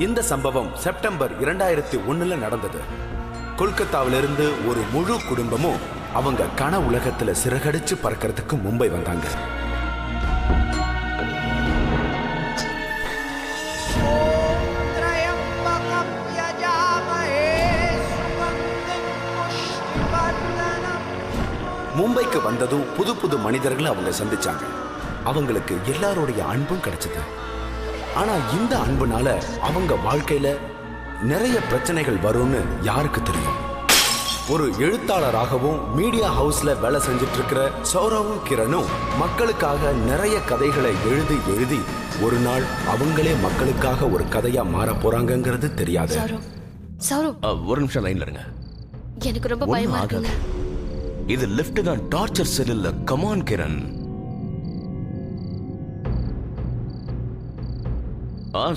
இந்த சம்பவம் செப்டம்பர் 2001 நடந்தது. கொல்கத்தாவிலிருந்து ஒரு முழு குடும்பமும் அவங்க கன உலகத்துல சிறகடிச்சு பறக்கிறதுக்கு மும்பை வந்தாங்க. மும்பைக்கு வந்ததும் புது புது மனிதர்களை அவங்க சந்திச்சாங்க. அவங்களுக்கு எல்லாருடைய அன்பும் கிடைச்சது. ஆனா இந்த அன்புனால அவங்க வாழ்க்கையில நிறைய பிரச்சனைகள் வரும்னு யாருக்கு தெரியும்? ஒரு எழுத்தாளராகவும் மீடியா ஹவுஸ்ல வேலை செஞ்சுட்டு இருக்கிற சௌரவும் கிரணும் மக்களுக்காக நிறைய கதைகளை எழுதி எழுதி ஒரு நாள் அவங்களே மக்களுக்காக ஒரு கதையா மாற போறாங்கிறது தெரியாது. ஒரு நிமிஷம் லைன்ல இருங்க. எனக்கு ரொம்ப பயமா இருக்கு. இது லிஃப்ட் தான், டார்ச்சர் செல் இல்ல. கமான் கிரண்.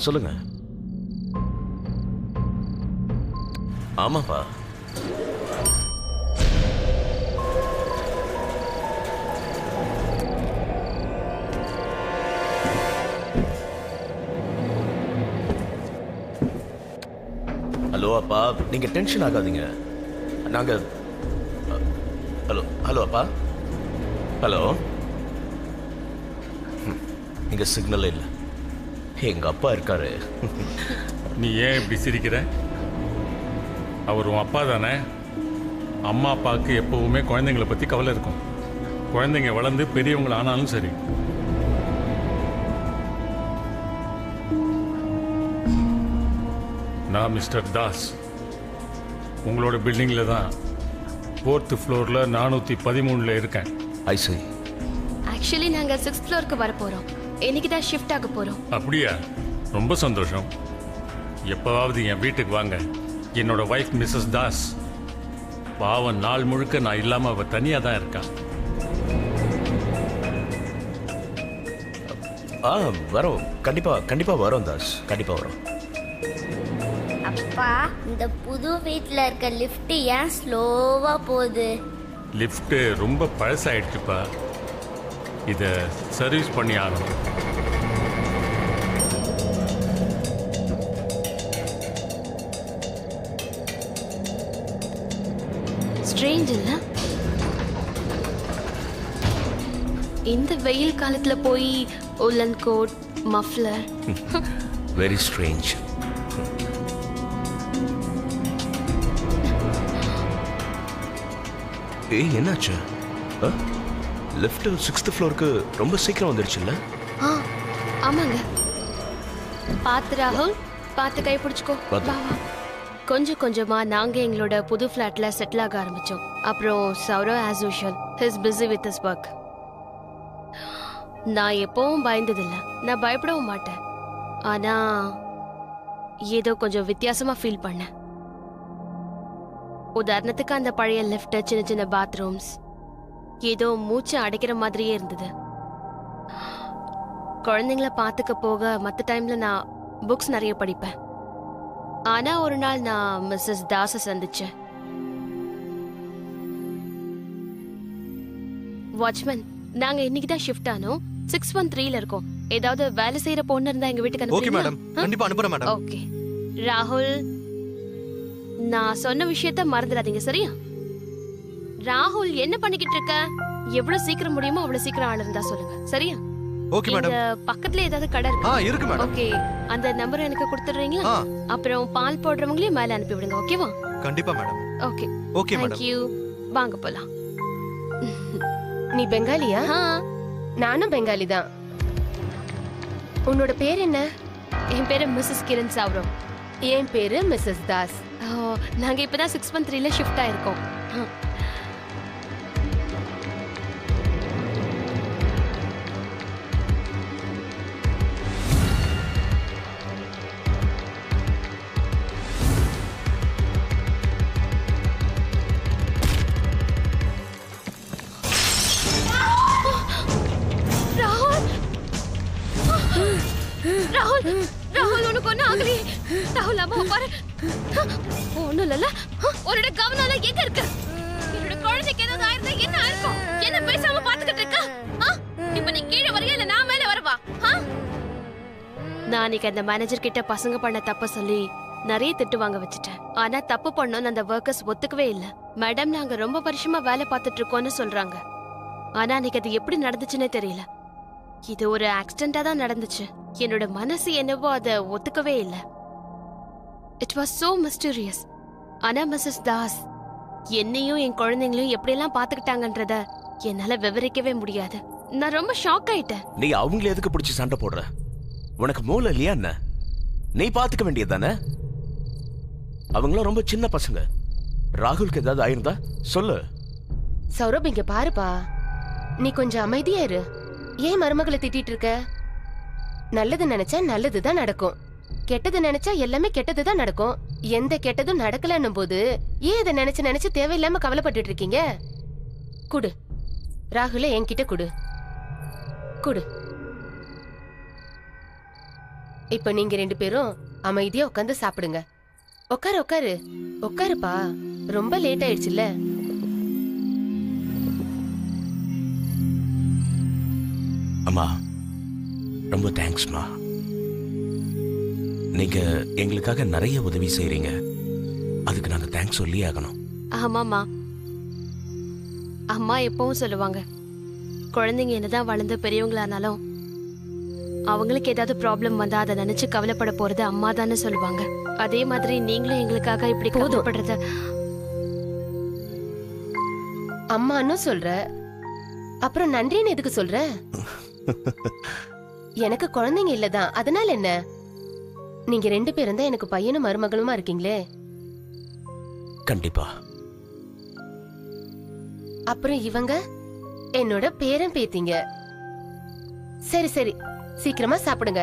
சொல்லுங்க. ஆமாப்பா. ஹலோ அப்பா, நீங்க டென்ஷன் ஆகாதீங்க. நாங்க ஹலோ ஹலோ அப்பா, ஹலோ. இங்க சிக்னல் இல்லை. எங்க அப்பா இருக்காரு. நீ ஏன் இப்படி சிரிக்கிற? அவர் உன் அப்பா தானே. அம்மா அப்பாவுக்கு எப்பவுமே குழந்தைங்களை பற்றி கவலை இருக்கும். குழந்தைங்க வளர்ந்து பெரியவங்களை ஆனாலும் சரி. நான் மிஸ்டர் தாஸ். உங்களோட பில்டிங்கில் தான் 4th ஃப்ளோரில் 413 இருக்கேன். ஐ சீ. ஆக்சுவலி நாங்கள் 6th ஃப்ளோருக்கு வர போகிறோம். இன்னைக்கு தான் ஷிஃப்ட் ஆக போகிறோம். அப்படியா? ரொம்ப சந்தோஷம். எப்போவாவது என் வீட்டுக்கு வாங்க. என்னோட வைஃப் மிஸ்ஸஸ் தாஸ். பாவம், நாள் முழுக்க நான் இல்லாமல் அவள் தனியாக தான் இருக்கான். வரோம். கண்டிப்பாக வரோம் தாஸ், கண்டிப்பாக வரோம். அப்பா, இந்த புது வீட்டில் இருக்க லிஃப்ட் ஏன் ஸ்லோவா போகுது? லிஃப்ட் ரொம்ப பழசாயிடுச்சுப்பா. இதை சர்வீஸ் பண்ணி ஆகணும். ஸ்ட்ரேஞ்ச் இல்ல? இந்த வெயில் காலத்துல போய் உலன் கோட், மஃப்லர். Very strange. ஏய், என்னாச்சு? லிஃப்ட் 6th ஃப்ளோருக்கு ரொம்ப சீக்கிரம் வந்துடுச்சுல்ல? ஆமாங்க. பார்த்து ராகுல், பார்த்து கை பிடிச்சுக்கோ. கொஞ்சம் கொஞ்சமா நாங்க எங்களோட புது ஃபிளாட்ல செட்டில் ஆக ஆரம்பிச்சோம். அப்புறம் Saurav as usual his busy with his work. நான் எப்பவும் பயந்ததில்லை, நான் பயப்படவும் மாட்டேன். ஆனா ஏதோ கொஞ்சம் வித்தியாசமா ஃபீல் பண்ணேன். உதாரணத்துக்கு அந்த பழைய லிஃப்ட், சின்ன சின்ன பாத்ரூம்ஸ் ஏதோ மூச்சை அடைக்கிற மாதிரியே இருந்தது. குழந்தைங்கள பார்த்துக்க போக மற்ற டைம்ல நான் புக்ஸ் நிறைய படிப்பேன். ஆனா ஒரு நாள் நான் மிஸ்ஸஸ் தாஸை சந்திச்சேன். வாட்ச்மேன், நாங்க இன்னைக்கு தான் ஷிஃப்ட் ஆனோம். 613ல இருக்கோம். ஏதாவது வேலை செய்யற பொண்ணு இருந்தா எங்க வீட்டுக்கு அனுப்புறீங்களா? ஓகே ராகுல், நான் சொன்ன விஷயத்த மறந்துடாதீங்க, சரியா? ராகுல், என்ன பண்ணிக்கிட்டு இருக்க? எவ்வளவு சீக்கிரம் முடியுமோ அவ்வளவு சீக்கிரம் ஆள் இருந்தா சொல்லுங்க, சரியா? Okay madam. பக்கத்துல ஏதாவது கடை இருக்கா? இருக்கு மேடம். ஓகே, அந்த நம்பர் எனக்கு கொடுத்துறீங்களா? அப்புறம் பால் போடுறவங்களையும் மேல அனுப்பி விடுங்க, ஓகேவா? கண்டிப்பா madam. Okay okay madam. Thank you. வாங்க போலாம். நீ பெங்காலியா? நானும் பெங்காலி தான். உன்னோட பேர் என்ன? என் பேரு மிஸ்ஸஸ் கிரண் சௌரவ். என் பேரு மிஸ்ஸஸ் தாஸ். நாங்க இப்பதான் 613ல ஷிஃப்ட் ஆயிருக்கோம். ராகுல், ராகுல், உனக்கு ஒன்னும் ஆகலையே? ராகுல், அம்மா பாரு. ஒண்ணும் இல்லல. உன்னோட கவனம் எங்க இருக்கு? என்னோட குழந்தைக்கு ஏதாவது ஆயிருந்தா என்ன ஆயிருக்கும்? என்ன பேசாம பாத்துக்கிட்டு இருக்க? இப்ப நீ கீழே வரையா இல்ல நான் மேல வரவா? நான் அன்னைக்கு அந்த மேனேஜர் கிட்ட பசங்க பண்ண தப்ப சொல்லி நிறைய திட்டு வாங்க வச்சுட்டேன். ஆனா தப்பு பண்ணோன்னு அந்த ஒர்க்கர்ஸ் ஒத்துக்கவே இல்ல. மேடம் நாங்க ரொம்ப வருஷமா வேலை பார்த்துட்டு இருக்கோம்னு சொல்றாங்க. ஆனா அன்னைக்கு அது எப்படி நடந்துச்சுன்னே தெரியல. இது ஒரு ஆக்சிடென்டா தான் நடந்துச்சு. என்னோட மனசு என்னவோ அதை ஒத்துக்கவே இல்ல. It was so mysterious. ஆனா மிஸ்ஸஸ் தாஸ் என்னையும் என் குழந்தைங்களையும் எப்படியெல்லாம் பாத்துக்கிட்டாங்கன்றத என்னால விவரிக்கவே முடியாது. நான் ரொம்ப ஷாக் ஆயிட்டேன். நீ அவங்கள எதுக்கு பிடிச்சி சண்டை போடுற? உனக்கு மூளை இல்லையா என்ன? நீ பாத்துக்க வேண்டியது தானே? அவங்களும் ரொம்ப சின்ன பசங்க. ராகுலுக்கு ஏதாவது ஆயிருந்தா சொல்லு. சௌரப் இங்க பாருப்பா, நீ கொஞ்சம் அமைதியா இரு. ஏன் மருமகளை திட்டிட்டு இருக்க? நல்லது நினைச்சா நல்லதுதான் நடக்கும், கெட்டது நினைச்சா எல்லாமே கெட்டதுதான் நடக்கும். எந்த கெட்டதும் நடக்கலன்னும் போது ஏன் இதை நினைச்சு நினைச்சு தேவையில்லாம கவலைப்பட்டு இருக்கீங்க? குடு ராகுல என்கிட்ட குடு குடு. இப்ப நீங்க 2 பேரும் அமைதியா உட்காந்து சாப்பிடுங்க. உட்காரு உட்காரு உட்காருப்பா, ரொம்ப லேட் ஆயிடுச்சுல்ல. அம்மா ரொம்ப தேங்க்ஸ்மா. நீங்க எங்களுக்காக நிறைய உதவி செய்றீங்க. அதுக்கு நாங்க தேங்க்ஸ் சொல்லி ஆகணும். ஆமாமா, அம்மா எப்பவும் சொல்லுவாங்க, குழந்தைங்க என்னதான் வளர்ந்து பெரியவங்களானாலும் அவங்களுக்கு ஏதாவது ப்ராப்ளம் வந்தா அதை நினைச்சு கவலைப்பட போறது அம்மா தானே சொல்லுவாங்க. அதே மாதிரி நீங்களும் எங்களுக்காக இப்படி கவலைப்படுறத அம்மான்னு சொல்ற, அப்புறம் நன்றின்னு எதுக்கு சொல்ற? எனக்கு குழந்தைங்க இல்லதான், அதனால என்ன? நீங்க 2 பேரும் தான் எனக்கு பையனும் மருமகளுமா இருக்கீங்களே. கண்டிப்பா. அப்புறம் இவங்க என்னோட பேரன் பேத்திங்க. சரி சரி சீக்கிரமா சாப்பிடுங்க.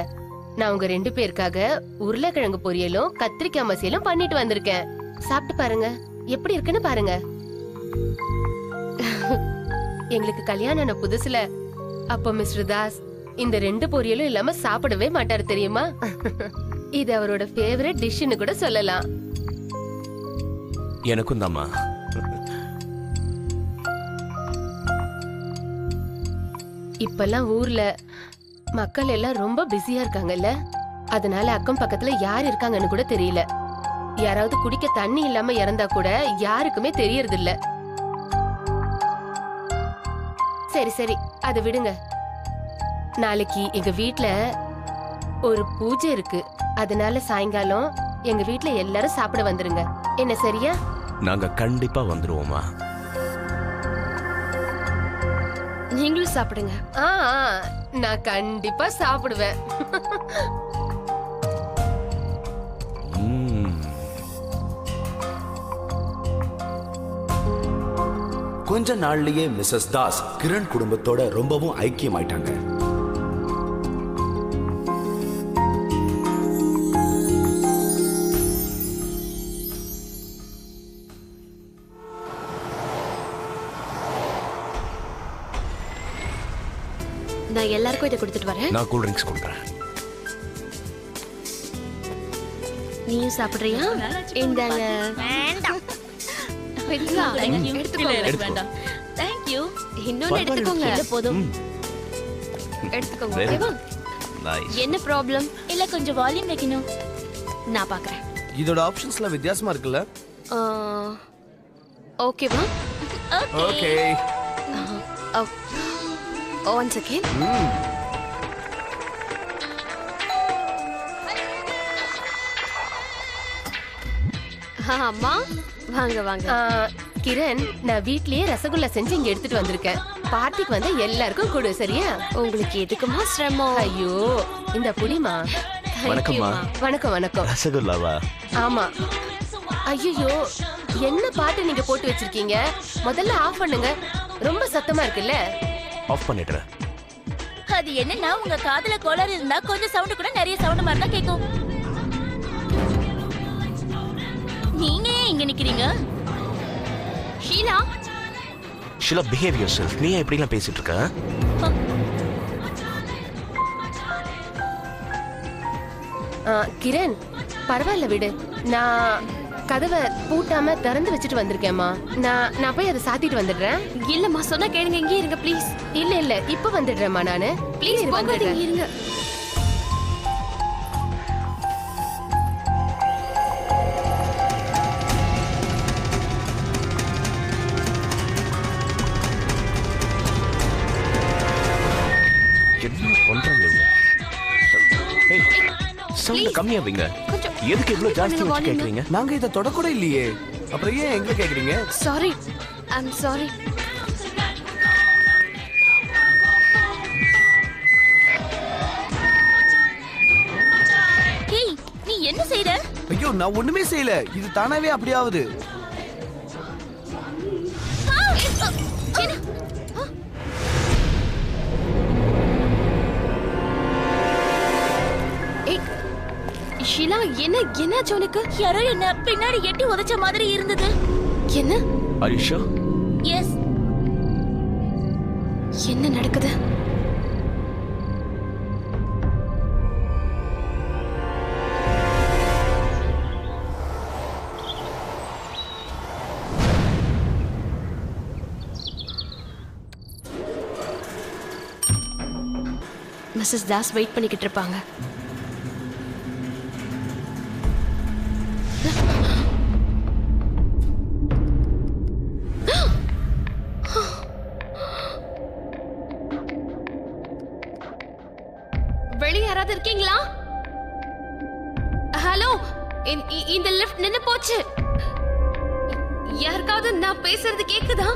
நான் உங்க 2 பேருக்காக உருளைக்கிழங்கு பொரியலும் கத்திரிக்காய் மசியலும் பண்ணிட்டு வந்திருக்கேன். சாப்பிட்டு பாருங்க, எப்படி இருக்குன்னு பாருங்க. எங்களுக்கு கல்யாணம் ஆன புதுசுல அப்ப மிஸ்டர் தாஸ் இந்த 2 பொரியலும் இல்லாம சாப்பிடவே மாட்டாரு தெரியுமா? இது அவரோட ஃபேவரட் டிஷ்னு கூட சொல்லலாம். எனக்கும் தாம்மா. இப்பெல்லாம் ஊர்ல மக்கள் எல்லாம் ரொம்ப பிஸியா இருக்காங்கல்ல, அதனால அக்கம் பக்கத்துல யார் இருக்காங்கன்னு கூட தெரியல. யாராவது குடிக்க தண்ணி இல்லாம இறந்தா கூட யாருக்குமே தெரியறது இல்ல. சரி சரி அதை விடுங்க. நாளைக்கு எங்க வீட்ல ஒரு பூஜை இருக்கு, அதனால சாயங்காலம் எங்க வீட்ல எல்லாரும் சாப்பிட வந்துருங்க. என்ன சரியா? நாங்க கண்டிப்பா வந்துருவோமா. நீங்களும் சாப்பிடுங்க. நான் கண்டிப்பா சாப்பிடுவேன். கொஞ்ச நாள்லயே மிஸ்ஸஸ் தாஸ் கிரண் குடும்பத்தோட ரொம்பவும் ஐக்கியமாயிட்டாங்க. நான் எல்லாருக்கும் இதை கொடுத்துட்டு வரேன். நான் கூல் ட்ரிங்க்ஸ் கொடுக்குறேன். நீயும் சாப்பிடுறியா? இந்தாங்க. வேண்டாம். Thank you. இன்னொன்னு எடுத்துக்கோங்க. போதும். எடுத்துக்கோங்க. ஓகேவா? என்ன ப்ராப்ளம்? இல்ல கொஞ்சம் வால்யூம் வைக்கணும். நான் பார்க்கறேன். இதோட ஆப்ஷன்ஸ்ல வித்தியாசமா இருக்குல்ல? ஓகேவா? ஓகே. One second. அம்மா வாங்க வாங்க. கிரண், நான் வீட்லயே ரசகுல்லா செஞ்சு இங்க எடுத்துட்டு வந்திருக்கேன். பார்ட்டிக்கு வந்து எல்லாருக்கும் கொடு, சரியா? உங்களுக்கு எதுக்குமா சிரமம்? ஐயோ இந்த புடிமா. வணக்கம்மா. வணக்கம் வணக்கம். ரசகுல்லாவா? ஆமா. ஐயோ என்ன பாட்டு நீங்க போட்டு வச்சிருக்கீங்க? முதல்ல ஆஃப் பண்ணுங்க, ரொம்ப சத்தமா இருக்குல்ல. ஆஃப் பண்ணிடுறேன். அது என்னன்னா உங்க காதுல கோளாறு இருந்தா கொஞ்சம் சவுண்ட் கூட நிறைய சவுண்ட் மாதிரி தான் கேட்கும். நீங்க ஏன் இங்க நிக்கிறீங்க? Sheela, Sheela behave yourself. நீ ஏன் இப்படிலாம் பேசிட்டு இருக்க? கிரண் பரவாயில்ல விடு, நான் கதவை பூட்டாம திறந்து வச்சுட்டு வந்திருக்கேம்மா. நான் போய் அதை சாத்திட்டு வந்துடுறேன். இல்லம்மா சொன்னா கேளுங்க, இங்கே இருங்க ப்ளீஸ். இல்ல இப்ப வந்துடுறேம்மா நானு. ப்ளீஸ் போகாதீங்க, இருங்க. Sound Please. கம்மியா வைங்க. கொஞ்சம் எதுக்கு இவ்ளோ ஜாஸ்தி பண்ணுங்க வச்சு volume. கேக்குறீங்க? நாங்க இத தொடக்கூட இல்லையே. அப்புறம் ஏன் எங்க கேக்குறீங்க? Sorry, I'm sorry. ஹேய், நீ என்ன செய்ற? ஐயோ நான் ஒண்ணுமே செய்யல. இது தானாவே அப்படி ஆகுது. ஷீலா, என்னாச்சு உனக்கு? யாரோ என்ன பின்னாடி எட்டி உதைச்ச மாதிரி இருந்தது. என்ன Are you sure? எஸ். என்ன நடக்குது? மிஸ்ஸஸ் தாஸ் வெயிட் பண்ணிக்கிட்டு இருப்பாங்க. வெளிய யாராவது இருக்கீங்களா? ஹலோ, இந்த லிஃப்ட் நின்னு போச்சு. யாருக்காவது நான் பேசுறது கேக்குதா?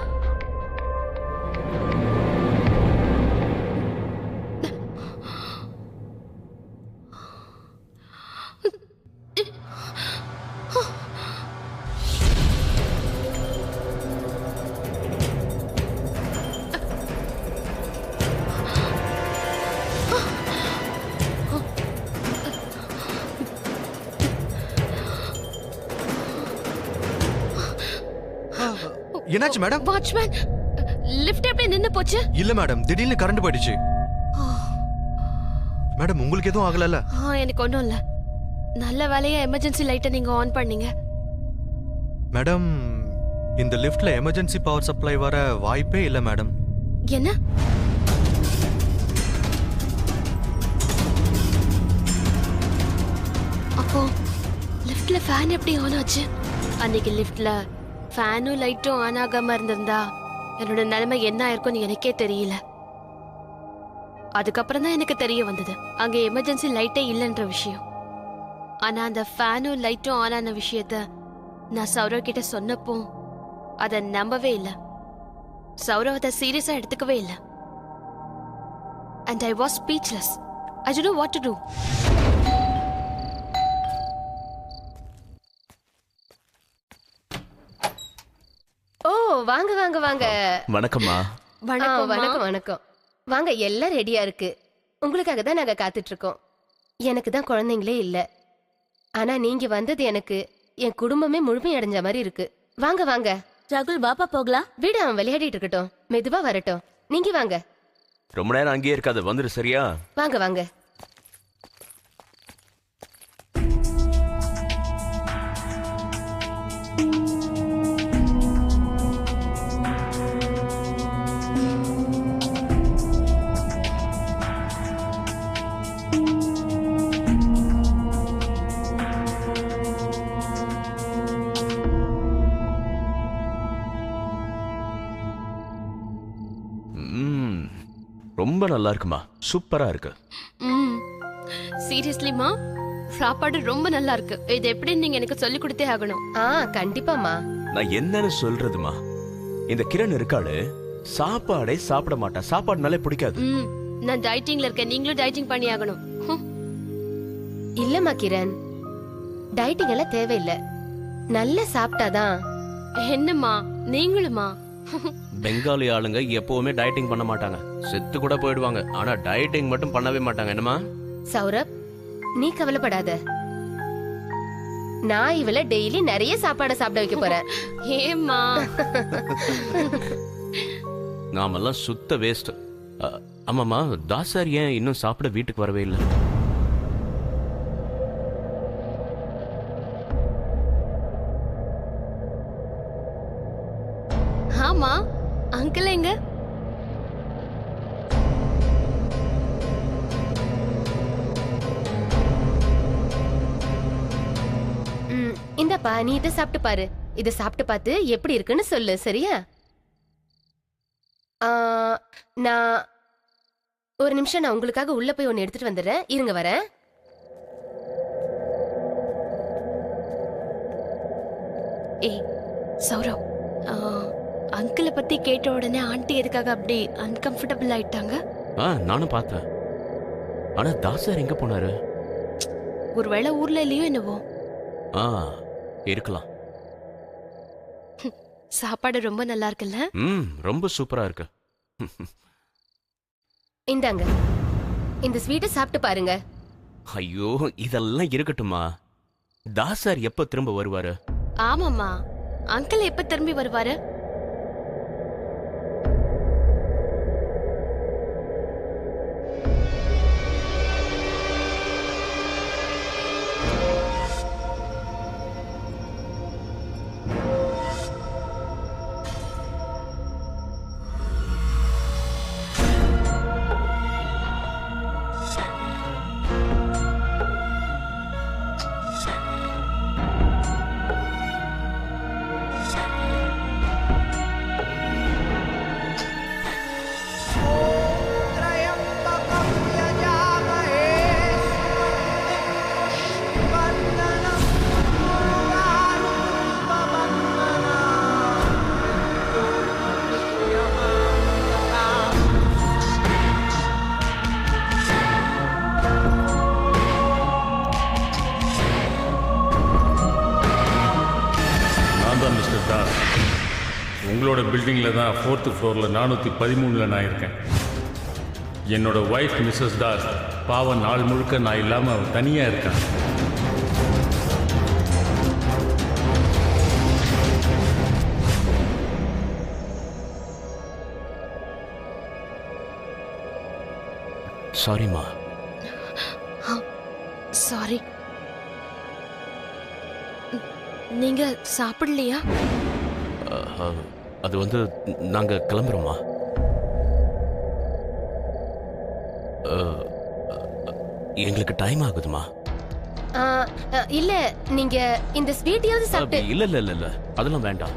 என்னாச்சு மேடம்? வாட்ச்மேன், லிஃப்ட் எப்படி நின்னு போச்சு? இல்ல மேடம், திடீர்னு கரண்ட் போயிடுச்சு. மேடம் உங்களுக்கு எதுவும் ஆகலல்ல? எனக்கு ஒண்ணும் இல்ல. நல்ல வேலையா எமர்ஜென்சி லைட்டை நீங்க ஆன் பண்ணீங்க. மேடம், இந்த லிஃப்ட்ல எமர்ஜென்சி பவர் சப்ளை வர வாய்ப்பே இல்ல மேடம். என்ன? அப்போ லிஃப்ட்ல ஃபேன் எப்படி ஆன் ஆச்சு? அன்னைக்கு லிஃப்ட்ல ஃபேனும் லைட்டும் ஆன் ஆகாம இருந்திருந்தா என்னோட நிலைமை என்ன ஆயிருக்கும்னு எனக்கே தெரியல. அதுக்கப்புறம் தான் எனக்கு தெரிய வந்தது அங்க எமர்ஜென்சி லைட்டே இல்லைன்ற விஷயம். ஆனா அந்த ஃபேனும் லைட்டும் ஆன் ஆன விஷயத்த நான் சௌரவ் கிட்ட சொன்னப்போ அதை நம்பவே இல்லை. சௌரவ் அதை சீரியஸா எடுத்துக்கவே இல்லை. And I was speechless. I don't know what to do. ஓ வாங்க வாங்க வாங்க. வணக்கம்மா. வணக்கம் வணக்கம். வாங்க, எல்லாம் ரெடியா இருக்கு. உங்களுக்காக தான் நாங்க காத்துட்டு இருக்கோம். எனக்கு தான் குழந்தைங்களே இல்ல. ஆனா நீங்க வந்தது எனக்கு என் குடும்பமே முழுமையடைஞ்ச மாதிரி இருக்கு. வாங்க வாங்க. ராகுல், வாப்பா போகலாம். வீடு அவன் விளையாடிட்டு இருக்கட்டும், மெதுவா வரட்டும். நீங்க வாங்க. ரொம்ப நேரம் அங்கேயே இருக்காது, வந்துரு சரியா? வாங்க வாங்க. ரொம்ப நல்லா இருக்குமா, சூப்பரா இருக்கு. சீரியஸ்லிமா, சாப்பாடு ரொம்ப நல்லா இருக்கு. இது எப்படி நீங்க எனக்கு சொல்லி கொடுத்தே ஆகணும். கண்டிப்பாமா. நான் என்னன்னு சொல்றதுமா, இந்த கிரண் இருக்காளு சாப்பாடே சாப்பிட மாட்டா, சாப்பாடுனாலே பிடிக்காது. நான் டயட்டிங்ல இருக்கேன், நீங்களும் டயட்டிங் பண்ணி ஆகணும். இல்லம்மா கிரண், டயட்டிங் எல்லாம் தேவையில்லை. நல்லா சாப்பிட்டாதான். என்னம்மா நீங்களுமா? பெங்காலி ஆளுங்க எப்பவுமே டயட்டிங் பண்ண மாட்டாங்க, செத்து கூட போயிடுவாங்க. ஆனா டயட்டிங் மட்டும் பண்ணவே மாட்டாங்க. என்னமா? சௌரப், நீ கவலைப்படாத. நான் இவள டெய்லி நிறைய சாப்பாடு சாப்பிட வைக்க போறேன். ஏம்மா? நாமெல்லாம் சுத்த வேஸ்ட். ஆமாமா, தாசார் ஏன் இன்னும் சாப்பிட வீட்டுக்கு வரவே இல்லை? ஆமா, அங்கிள் எங்க? இந்தப்பா, நீ இதை சாப்பிட்டு பாரு. இதை சாப்பிட்டு பார்த்து எப்படி இருக்குன்னு சொல்லு, சரியா? நான் ஒரு நிமிஷம், நான் உங்களுக்காக உள்ள போய் ஒன்னு எடுத்துட்டு வந்துடுறேன். இருங்க, வரேன். ஏய் சௌரவ், அங்கிளை பத்தி கேட்ட உடனே ஆண்டி எதுக்காக அப்படி அன்கம்ஃபர்டபுள் ஆயிட்டாங்க? நானும் பார்த்தேன். ஆனா தாஸ் சார் எங்க போனாரு? ஒருவேளை ஊர்ல இல்லையோ என்னவோ. இருக்கலாம். சாப்பாடு ரொம்ப நல்லா இருக்குல்ல? ரொம்ப சூப்பரா இருக்கு. இந்தாங்க, இந்த ஸ்வீட்டை சாப்பிட்டு பாருங்க. ஐயோ, இதெல்லாம் இருக்கட்டுமா? தாஸ் சார் எப்ப திரும்ப வருவாரு? ஆமாம்மா, அங்கிள் எப்ப திரும்பி வருவாரு? உங்களோட பில்டிங்கில் தான் 4th ஃப்ளோரில் 413 நான் இருக்கேன். என்னோட ஒய்ஃப் மிஸ்ஸஸ் தாஸ் பாவம் நாள் முழுக்க நான் இல்லாமல் அவள் தனியாக இருக்கான். சாரிம்மா. சாரி. நீங்க சாப்பிடலையா? அது வந்து நாங்க கிளம்புறோமா? எங்களுக்கு டைம் ஆகுதுமா. இல்ல, நீங்க இந்த ஸ்வீட்டையாவது சாப்பிட்டு. இல்ல இல்ல இல்ல இல்ல, அதெல்லாம் வேண்டாம்.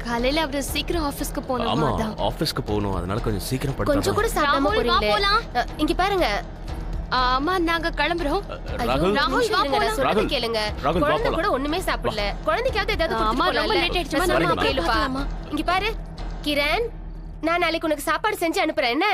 காலையில அவரு சீக்கிரம் ஆபீஸ்க்கு போகணும். ஆமா, ஆபீஸ்க்கு போகணும். அதனால கொஞ்சம் சீக்கிரம் படுத்து. கொஞ்சம் கூட சாப்பிடாம போறீங்களே. இங்க பாருங்க. அம்மா, நாங்க கிளம்புறோம். ராகுல், வா போலாம். சொல்றது கேளுங்க. குழந்தை கூட ஒண்ணுமே சாப்பிடல. குழந்தைக்காவது ஏதாவது கொடுத்து போலாம். கேளுப்பா. இங்க பாரு கிரண், நான் நாளைக்கு உனக்கு சாப்பாடு செஞ்சு அனுப்புறேன். என்ன?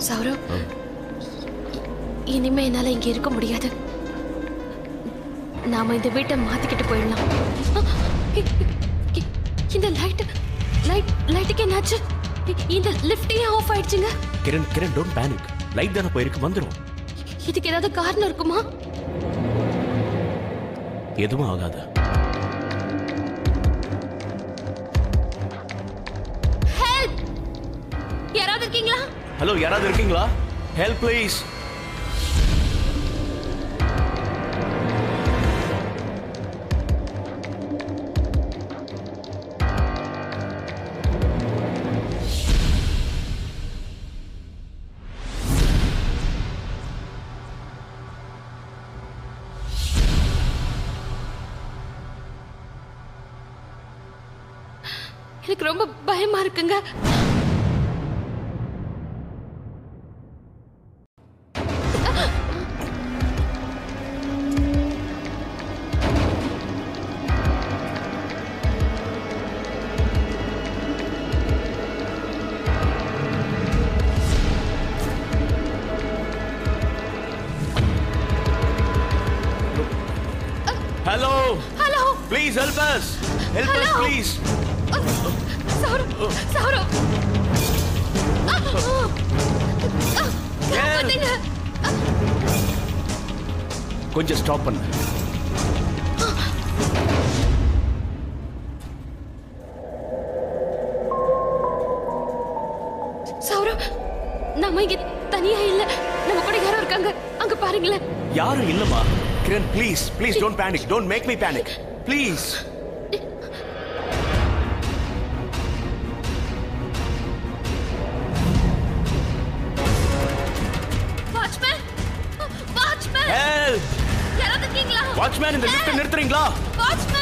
சௌரவ், இனிமே என்னால இங்க இருக்க முடியாது. நாம இந்த வீட்டை மாத்திக்கிட்டு போயிடலாம். இந்த லைட்டுக்கு என்னாச்சு? இந்த லிஃப்ட் ஏன் ஆஃப் ஆயிடுச்சுங்க? Kiran Kiran, don't panic. Light தானே போயிருக்கு, வந்துரும். இதுக்கு ஏதாவது காரணம் இருக்குமா? எதுவும் ஆகாது. ஹெல்ப்! யாராவது இருக்கீங்களா? ஹலோ, யாராவது இருக்கீங்களா? Help please. எனக்கு ரொம்ப பயமா இருக்குங்க. Hello. Hello. Please help us. Help us, please. Saurav. கொஞ்சம் ஸ்டாப் பண்ணு. சௌரவ், நம்ம இங்க தனியா இல்ல. நம்ம கூட யாரோ இருக்காங்க. அங்க பாருங்களேன். யாரும் இல்லம்மா. Kiran please please don't panic, don't make me panic please. Watchman, watchman, help! யாராவது இருக்கீங்களா? வாட்ச்மேன், இந்த லிஃப்ட் நிறுத்துறீங்களா? வாட்ச்மேன்,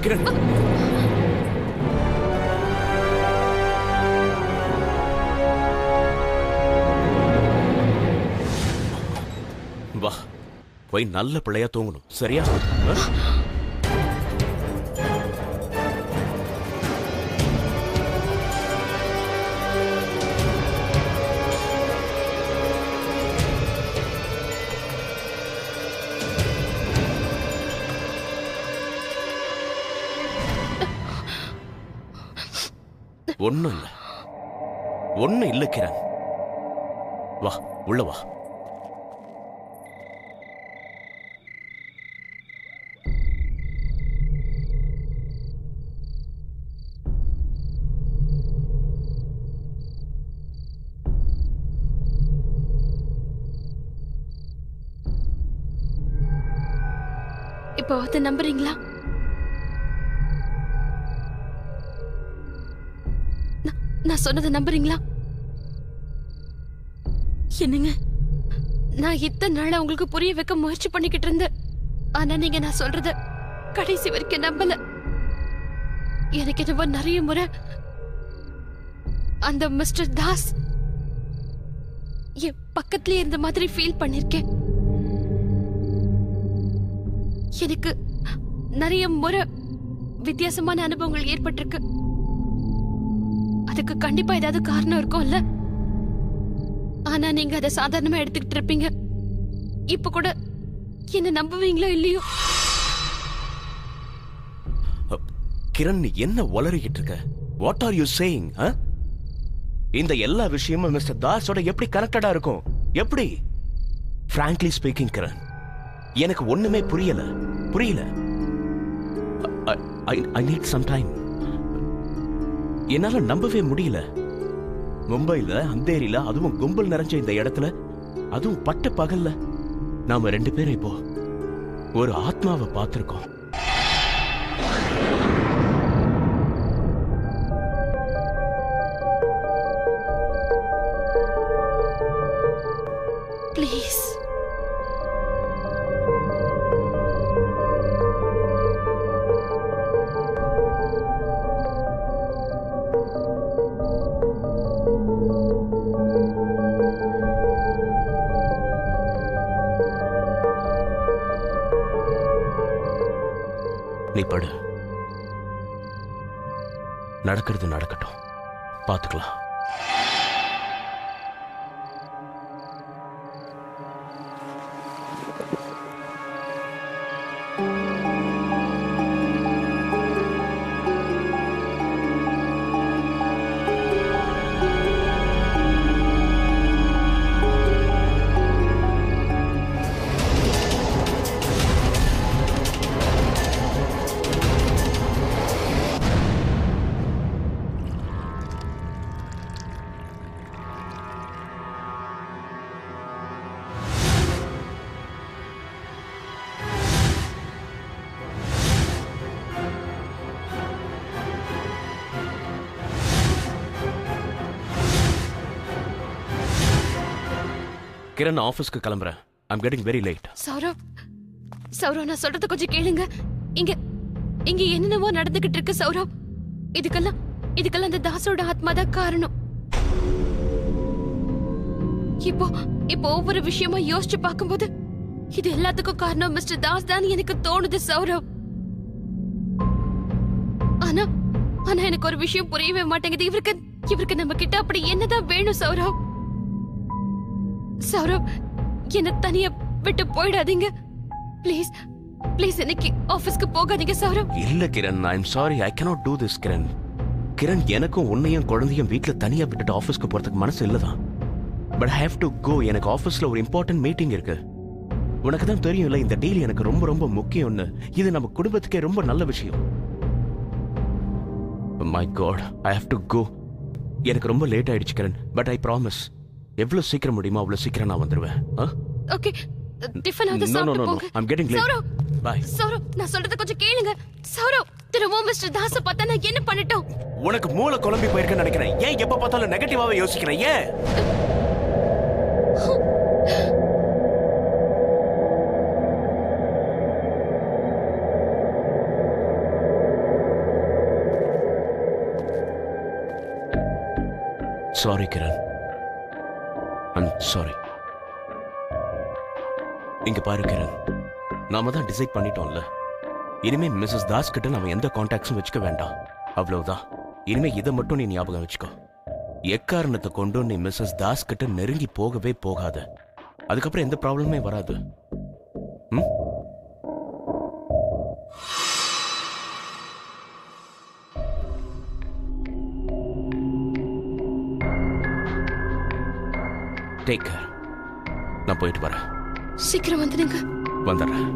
கிரண், வா போய் நல்ல பிள்ளையா தூங்கணும், சரியா? ஒண்ணும் இல்ல கிரண், வா உள்ள வா. இப்போ அதை நம்புறீங்களா? நான் சொன்னதை நம்புறீங்களா? என்னங்க, நான் இத்தனை நாளா உங்களுக்கு புரிய வைக்க முயற்சி பண்ணிக்கிட்டு இருந்தேன். ஆனா நீங்க நான் சொல்றத கடைசி வரைக்கும் நம்பல. எனக்கு என்னவோ நிறைய முறை அந்த மிஸ்டர் தாஸ் என் பக்கத்திலே இருந்த மாதிரி ஃபீல் பண்ணிருக்கேன். எனக்கு நிறைய முறை வித்தியாசமான அனுபவங்கள் ஏற்பட்டிருக்கு. அதுக்கு கண்டிப்பா ஏதாவது காரணம் இருக்கும்ல. ஆனா நீங்க அதை சாதாரணமா எடுத்துக்கிட்டு இருப்பீங்க. இப்ப கூட என்ன நம்புவீங்களோ இல்லையோ? கிரண், நீ என்ன உளறிக்கிட்டு இருக்க? What are you saying? இந்த எல்லா விஷயமும் மிஸ்டர் தாஸோட எப்படி கனெக்டடா இருக்கும்? எப்படி? frankly speaking கிரண், எனக்கு ஒண்ணுமே புரியல. I need some time. என்னால நம்பவே முடியல. மும்பைல, அந்தேரியில, அதுவும் கும்பல் நிறைஞ்ச இந்த இடத்துல, அதுவும் பட்ட பகல்ல நாம 2 பேரும் இப்போ ஒரு ஆத்மாவை பார்த்திருக்கோம். ப்ளீஸ், நீ படு. நடக்கிறது நடக்கட்டும், பார்த்துக்கலாம். கிரண், ஆபீஸ்க்கு கிளம்புறேன். I'm getting very late. Saurav, நான் சொல்றத கொஞ்சம் கேளுங்க. இங்க என்னென்னவோ நடந்துகிட்டு இருக்கு சௌரவ். இதுக்கெல்லாம் அந்த தாஸோட ஆத்மா தான் காரணம். இப்போ ஒவ்வொரு விஷயமா யோசிச்சு பார்க்கும்போது இது எல்லாத்துக்கும் காரணம் மிஸ்டர் தாஸ் தான் எனக்கு தோணுது சௌரவ். ஆனா எனக்கு ஒரு விஷயம் புரியவே மாட்டேங்குது. இவருக்கு நம்ம கிட்ட அப்படி என்னதான் வேணும் சௌரவ்? என்ன தனியா விட்டு போயிடாதீங்க ப்ளீஸ். ப்ளீஸ் இன்னைக்கு ஆபீஸ்க்கு போகாதீங்க சௌரவ். இல்ல Kiran, I am sorry, I cannot do this Kiran. Kiran, எனக்கும் உன்னையும் குழந்தையும் வீட்ல தனியா விட்டுட்டு ஆபீஸ்க்கு போறதுக்கு மனசு இல்லதான். But I have to go. எனக்கு ஆபீஸ்ல ஒரு இம்பார்ட்டன்ட் மீட்டிங் இருக்கு. உனக்கு தான் தெரியும்ல, இந்த டீல் எனக்கு ரொம்ப ரொம்ப முக்கியம்னு. இது நம்ம குடும்பத்துக்கே ரொம்ப நல்ல விஷயம். My god, I have to go. எனக்கு ரொம்ப லேட் ஆயிடுச்சு கிரண். பட் ஐ ப்ராமிஸ், எவ்வளவு சீக்கிரம் முடியுமோ அவ்வளவு சீக்கிரம் நான் வந்துருவேன். ஓகே, டிஃபன் ஆவது சாப்பிட்டு போங்க. I'm getting late. Saurav, bye. Saurav, நான் சொல்றது கொஞ்சம் கேளுங்க. சௌரவ், திரும்ப மிஸ்டர் தாஸ பார்த்தா நான் என்ன பண்ணட்டும்? உனக்கு மூளை குழம்பி போயிருக்குன்னு நினைக்கிறேன். ஏன் எப்ப பார்த்தாலும் நெகட்டிவாவே யோசிக்கிறேன்? ஏன்? Sorry Kiran, I'm sorry. இங்க பாரு கிரண், நாம தான் டிசைட் பண்ணிட்டோம்ல. இனிமே மிஸ்ஸஸ் தாஸ் கிட்ட நாம எந்த கான்டாக்ட்ஸும் வச்சுக்க வேண்டாம். அவ்வளவுதான். இனிமே இதை மட்டும் நீ ஞாபகம் வச்சுக்கோ. எக்காரணத்தை கொண்டும் நீ மிஸ்ஸஸ் தாஸ் கிட்ட நெருங்கி போகவே போகாத. அதுக்கப்புறம் எந்த ப்ராப்ளமே வராது. Take care. நான் போயிட்டு வரேன். சீக்கிரம் வந்துடுங்க. வந்துடுறேன்.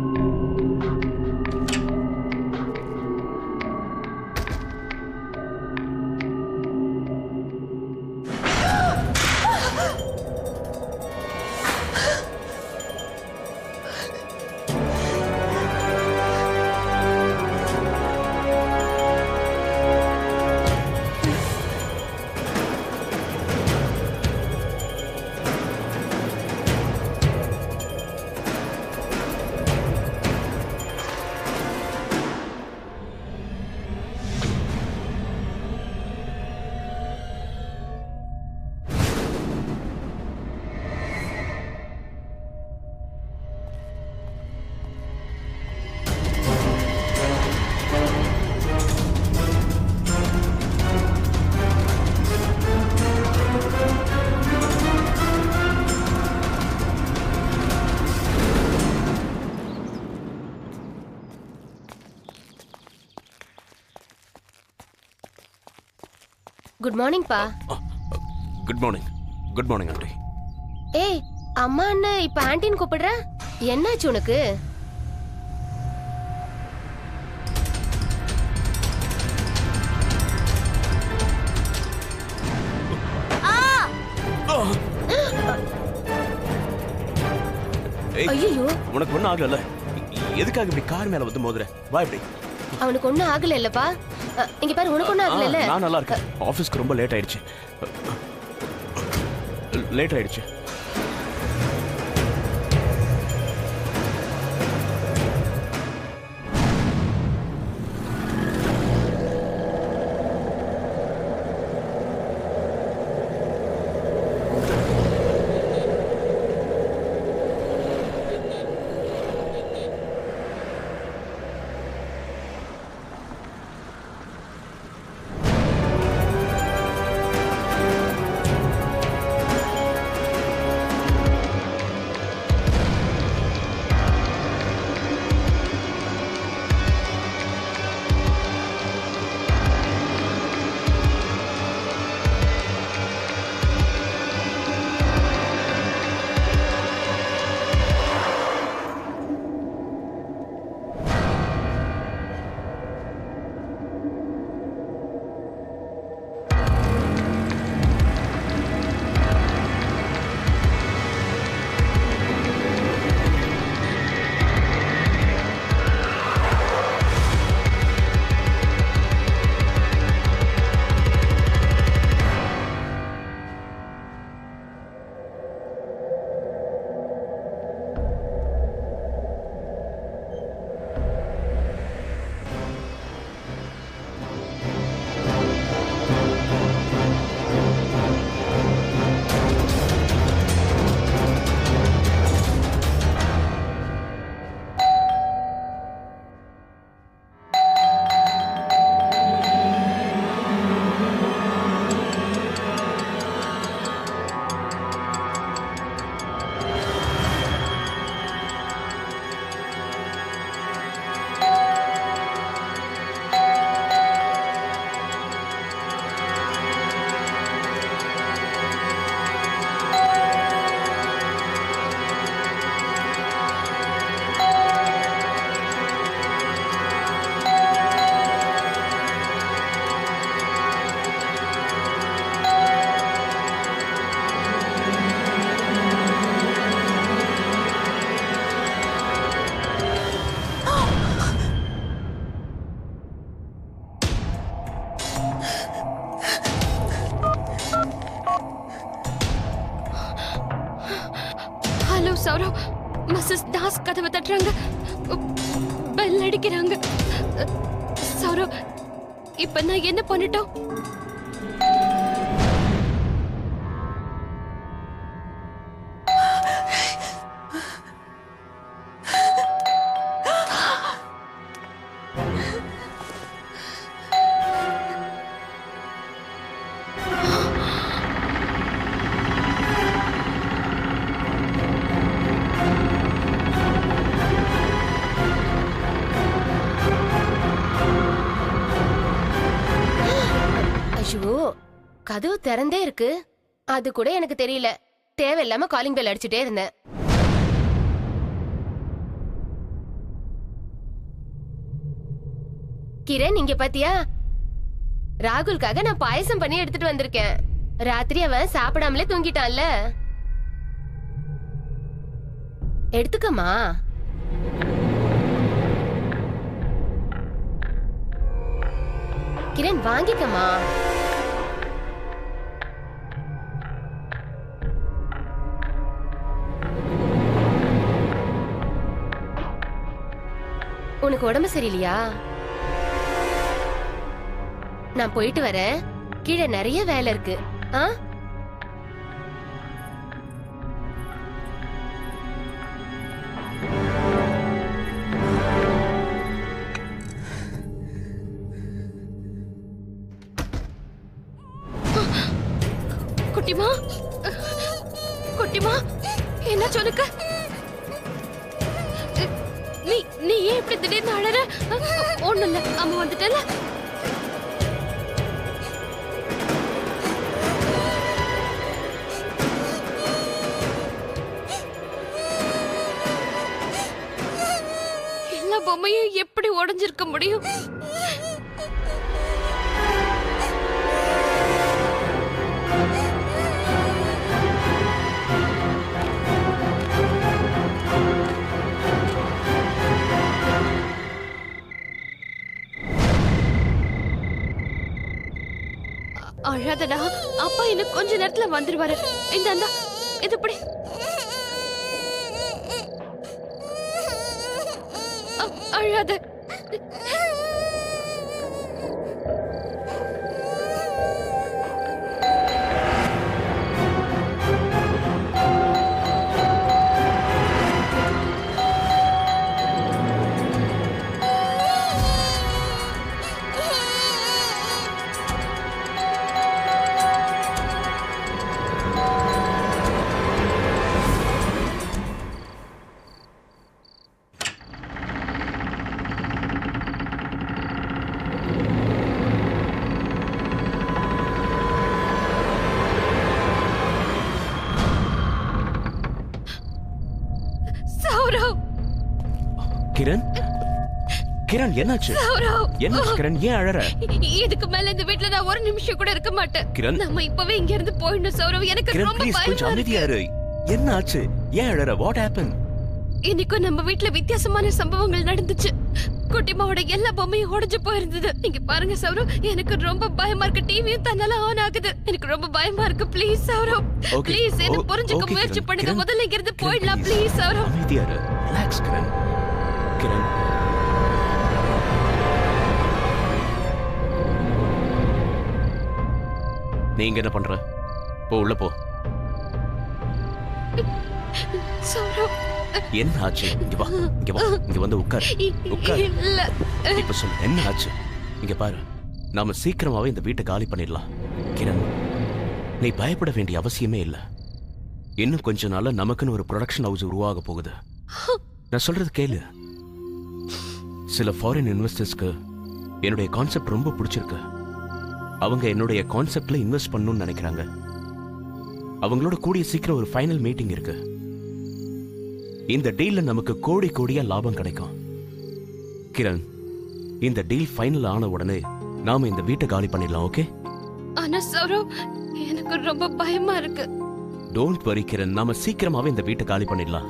குட் மார்னிங் பா. Good morning. Good morning aunty. ஏய், அம்மா அண்ணன் இப்ப ஆண்டின்னு கூப்பிடுற? என்னாச்சு உனக்கு? ஐயோ, உனக்கு ஒண்ணும் ஆகல? எதுக்காக இப்படி கார் மேல வந்து மோதுற? வா இப்படி. அவனுக்கு ஒண்ணும் ஆகல இல்லப்பா. இங்க பாரு, உனக்கு ஒண்ணும் ஆகல இல்ல? நான் நல்லா இருக்கேன். ஆபீஸ்க்கு ரொம்ப லேட் ஆயிடுச்சு. லேட் ஆயிடுச்சு. சௌரவ், மிஸ்ஸஸ் தாஸ் கதவை தட்டுறாங்க, பெல் அடிக்கிறாங்க. சௌரவ், இப்ப நான் என்ன பண்ணிட்டோம்? கதவு திறந்தே இருக்கு. அது கூட எனக்கு தெரியல. தேவையில்லாம காலிங் பெல் அடிச்சுட்டே இருந்தேன். கிரண், இங்க பாத்தியா? ராகுலுக்காக நான் பாயசம் பண்ணி எடுத்துட்டு வந்திருக்கேன். ராத்திரி அவன் சாப்பிடாமலே தூங்கிட்டான்ல. எடுத்துக்கமா. கிரண், வாங்கிக்கமா. உனக்கு உடம்பு சரியில்லையா? நான் போயிட்டு வரேன். கீழே நிறைய வேலை இருக்கு. குட்டிமா, குட்டிமா, என்ன சொல்லுக்க? நீ ஏன் இப்படி திடீர்னு அழற? ஒண்ணும் இல்ல, அம்மா வந்துட்டல. எல்லா பொம்மையும் எப்படி உடைஞ்சிருக்க முடியும்? அழாதடா, அப்பா இன்னும் கொஞ்ச நேரத்துல வந்துருவாரு. இந்த இது இப்படி அழாத. கிரண், கிரண், என்னாச்சு? என்னாச்சு கிரண்? ஏன் அழற? இதுக்கு மேல இந்த வீட்ல நான் ஒரு நிமிஷம் கூட இருக்க மாட்டேன். கிரண், நம்ம இப்பவே இங்க இருந்து போயிடணும் சௌரவ். எனக்கு ரொம்ப பயமா இருக்கு. என்னாச்சு? ஏன் அழற? What happen? இன்னைக்கு நம்ம வீட்ல வித்தியாசமான சம்பவங்கள் நடந்துச்சு. குட்டிமாவோட எல்லா பொம்மையும் உடைஞ்சு போயிருந்தது. நீங்க பாருங்க சௌரவ், எனக்கு ரொம்ப பயமா இருக்கு. டிவியும் தன்னால ஆன் ஆகுது. எனக்கு ரொம்ப பயமா இருக்கு. ப்ளீஸ் சௌரவ், ப்ளீஸ் என்ன புரிஞ்சுக்க முயற்சி பண்ணுங்க. முதல்ல இங்க இருந்து போயிடலாம் ப்ளீஸ் சௌரவ். அமைதியா இரு. ரிலாக்ஸ் கிரண். கிரண், நீங்க என்ன பண்ற? போ, உள்ள போ. என்ன ஆச்சு? இங்க வா, இங்க வா, இங்க வந்து உட்கார். உட்கார். இப்ப சொல்லு, என்ன ஆச்சு? இங்க பாரு, நாம சீக்கிரமாவே இந்த வீட்டை காலி பண்ணிடலாம். கிரண், நீ பயப்பட வேண்டிய அவசியமே இல்ல. இன்னும் கொஞ்ச நாள்ல நமக்குன்னு ஒரு ப்ரொடக்ஷன் ஹவுஸ் உருவாக போகுது. நான் சொல்றது கேளு. சில ஃபாரின் இன்வெஸ்டர்ஸ்க்கு என்னுடைய கான்செப்ட் ரொம்ப பிடிச்சிருக்கு. அவங்க என்னுடைய கான்செப்ட்ல இன்வெஸ்ட் பண்ணணும்னு நினைக்கிறாங்க. அவங்களோட கூடிய சீக்கிரம் ஒரு ஃபைனல் மீட்டிங் இருக்கு. இந்த டீல்ல நமக்கு கோடி கோடியா லாபம் கிடைக்கும். கிரண், இந்த டீல் ஃபைனல் ஆன உடனே நாம இந்த வீட்டை காலி பண்ணிடலாம். ஓகே? ஆனா சௌரவ், எனக்கு ரொம்ப பயமா இருக்கு. டோன்ட் வரி கிரண், நாம சீக்கிரமாவே இந்த வீட்டை காலி பண்ணிடலாம்.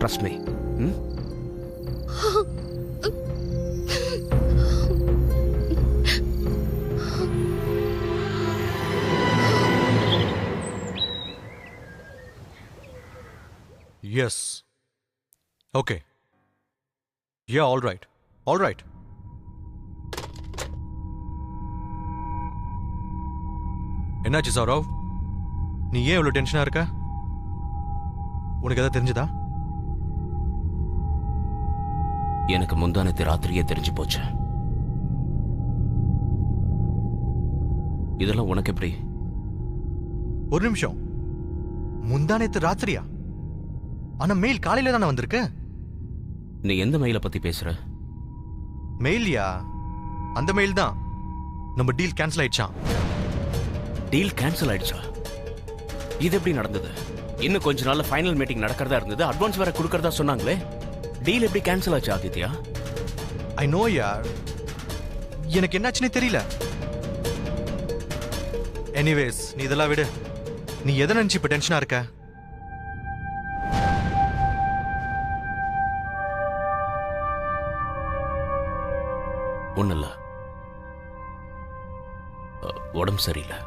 Trust me. எஸ். ஓகே. யா, ஆல் ரைட், ஆல் ரைட். என்னாச்சு சௌரவ்? நீ ஏன் இவ்வளவு டென்ஷனா இருக்க? உனக்கு எதாவது தெரிஞ்சதா? எனக்கு முந்தானத்து ராத்திரியே தெரிஞ்சு போச்சு. இதெல்லாம் உனக்கு எப்படி? ஒரு நிமிஷம், முந்தானத்து ராத்திரியா? ஆனா மெயில் காலையில தானே வந்திருக்கு. நீ எந்த மெயிலை பத்தி பேசுற? மெயில்யா? அந்த மெயில் தான். நம்ம டீல் கேன்சல் ஆயிடுச்சான். டீல் கேன்சல் ஆயிடுச்சா? இது எப்படி நடந்தது? இன்னும் கொஞ்ச நாள்ல ஃபைனல் மீட்டிங் நடக்கிறதா இருந்தது. அட்வான்ஸ் வேற கொடுக்கறதா சொன்னாங்களே. டீல் எப்படி கேன்சல் ஆச்சு ஆதித்யா? ஐ நோ யார், எனக்கு என்னாச்சுன்னே தெரியல. எனிவேஸ், நீ இதெல்லாம் விடு. நீ எதை நினைச்சு இப்ப டென்ஷனா இருக்க? ஒண்ணு இல்ல, உடம்பு சரியில்லை.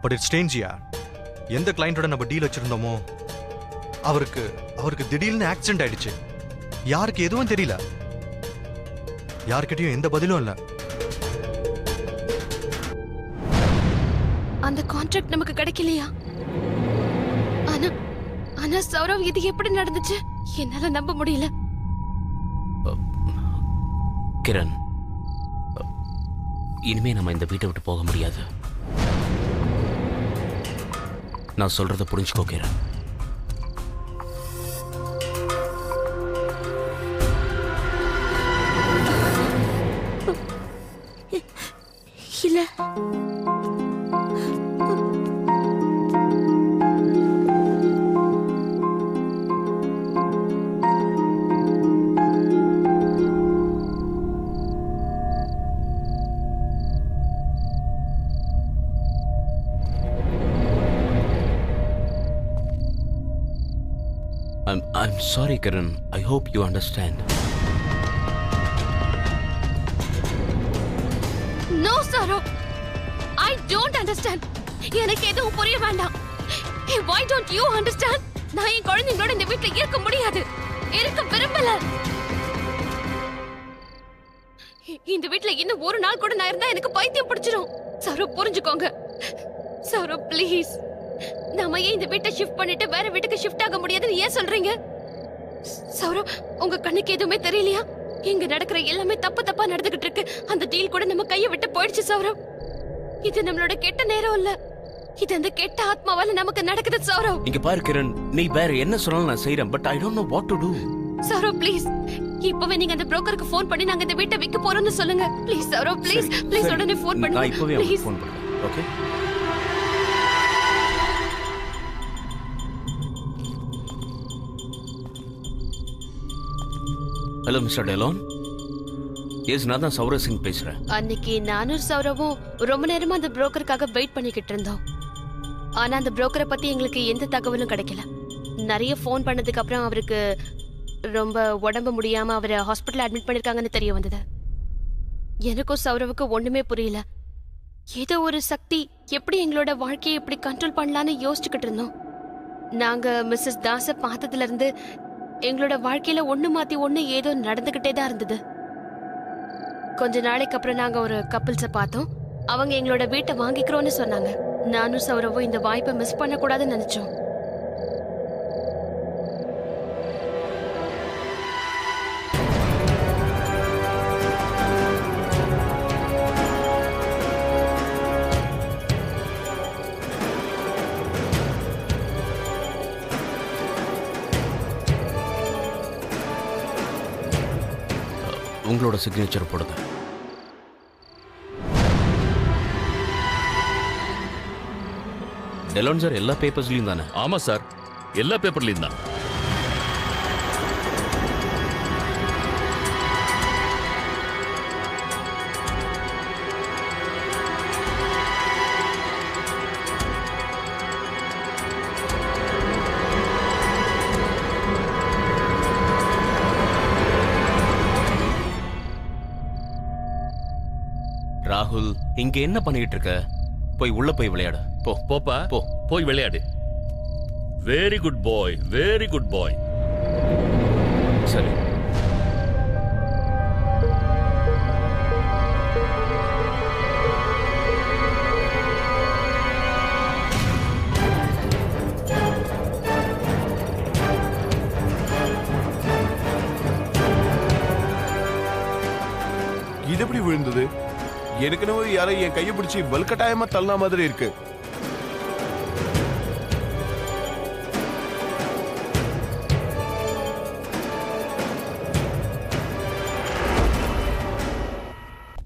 பட் இட்ஸ் ஸ்ட்ரேஞ்ச் யார். எந்த கிளையண்டோட நம்ம டீல் வச்சிருந்தோமோ அவருக்கு திடீர்னு ஆக்சிடென்ட் ஆயிடுச்சு. யாருக்கு எதுவும் தெரியல, யார்கிட்டயும் எந்த பதிலும் இல்ல. அந்த கான்ட்ராக்ட் நமக்கு கிடைக்கலையா? ஆனா சௌரவ், இது எப்படி நடந்துச்சு? என்னால நம்ப முடியல. கிரண், இனிமே நம்ம இந்த வீட்டை விட்டு போக முடியாது. நான் சொல்றத புரிஞ்சுக்கோ கிரண். இல்ல, I'm sorry, Kiran. I hope you understand. No, Saurav. I don't understand. எனக்கு எதுவும் புரிய வேண்டாம். Hey, why don't you understand? நான் என் குழந்தைங்களோட இந்த வீட்டுல இருக்க முடியாது, இருக்க விரும்பல. இந்த வீட்டுல இன்னும் ஒரு நாள் கூட நான் இருந்தா எனக்கு பைத்தியம் பிடிச்சிடும். சௌரவ், புரிஞ்சுக்கோங்க. சௌரவ், ப்ளீஸ். நாம ஏன் இந்த வீட்டை ஷிஃப்ட் பண்ணிட்டு வேற வீட்டுக்கு ஷிஃப்ட் ஆக முடியாதுன்னு ஏன் சொல்றீங்க? சௌரவ், உங்க கண்ணுக்கு எதுவுமே தெரியலையா? இங்க நடக்கிற எல்லாமே தப்பா நடந்துகிட்டு இருக்கு. அந்த டீல் கூட நம்ம கையை விட்டு போயிடுச்சு சௌரவ். இது நம்மளோட கெட்ட நேரம் இல்ல, இது அந்த கெட்ட ஆத்மாவால நமக்கு நடக்குது சௌரவ். இங்க பாரு கிரண், நீ வேற என்ன சொன்னாலும் நான் செய்றேன். But I don't know what to do. Saurav, please. இப்பவே நீங்க அந்த புரோக்கருக்கு ஃபோன் பண்ணி நாங்க இந்த வீட்டை விற்க போறோம்னு சொல்லுங்க. ப்ளீஸ் சௌரவ், ப்ளீஸ் ப்ளீஸ் உடனே ஃபோன் பண்ணுங்க. நான் இப்பவே ஃபோன் பண்றேன். Okay? Hello mister Delon. Yes, நான் தான் சௌரவ் சிங் பேசுறேன். அன்னைக்கு நானும் சௌரவும் ரொம்ப நேரமா அந்த புரோக்கருக்காக வெயிட் பண்ணிக்கிட்டு இருந்தோம். ஆனா அந்த புரோக்கரை பத்தி எங்களுக்கு எந்த தகவலும் கிடைக்கல. நிறைய ஃபோன் பண்ணதுக்கு அப்புறம் அவருக்கு ரொம்ப உடம்பு முடியாம அவரை ஹாஸ்பிட்டல் அட்மிட் பண்ணிருக்காங்கன்னு தெரிய வந்தது. எனக்கும் சௌரவுக்கு ஒண்ணுமே புரியல. ஏதோ ஒரு சக்தி எப்படி எங்களோட வாழ்க்கையை எப்படி கண்ட்ரோல் பண்ணலான்னு யோசிச்சுக்கிட்டு இருந்தோம். நாங்க மிஸ்ஸஸ் தாஸை பார்த்ததுல இருந்து எங்களோட வாழ்க்கையில ஒண்ணு மாத்தி ஒண்ணு ஏதோ நடந்துகிட்டே தான் இருந்தது. கொஞ்ச நாளைக்கு அப்புறம் நாங்க ஒரு கப்பிள்ஸை பார்த்தோம். அவங்க எங்களோட வீட்டை வாங்கிக்கிறோம்னு சொன்னாங்க. நானும் சௌரவும் இந்த வாய்ப்பை மிஸ் பண்ணக்கூடாதுன்னு நினைச்சோம். உங்களோட சிக்னேச்சர் போடுங்க. டெலோன் சார், எல்லா பேப்பர்ஸ்லயும் தானே? ஆமா சார், எல்லா பேப்பர்லயும் தான். ராகுல், இங்க என்ன பண்ணிட்டு இருக்க? போய் உள்ள போய் விளையாடு. போ போப்பா, போ. போய் விளையாடு. வெரி குட் பாய், வெரி குட் பாய். சரி. இது எப்படி விழுந்தது? எனக்கு என்னவோ யாரோ என் கையை பிடிச்சி வல்கட்டாயமா தள்ளன மாதிரி இருக்கு.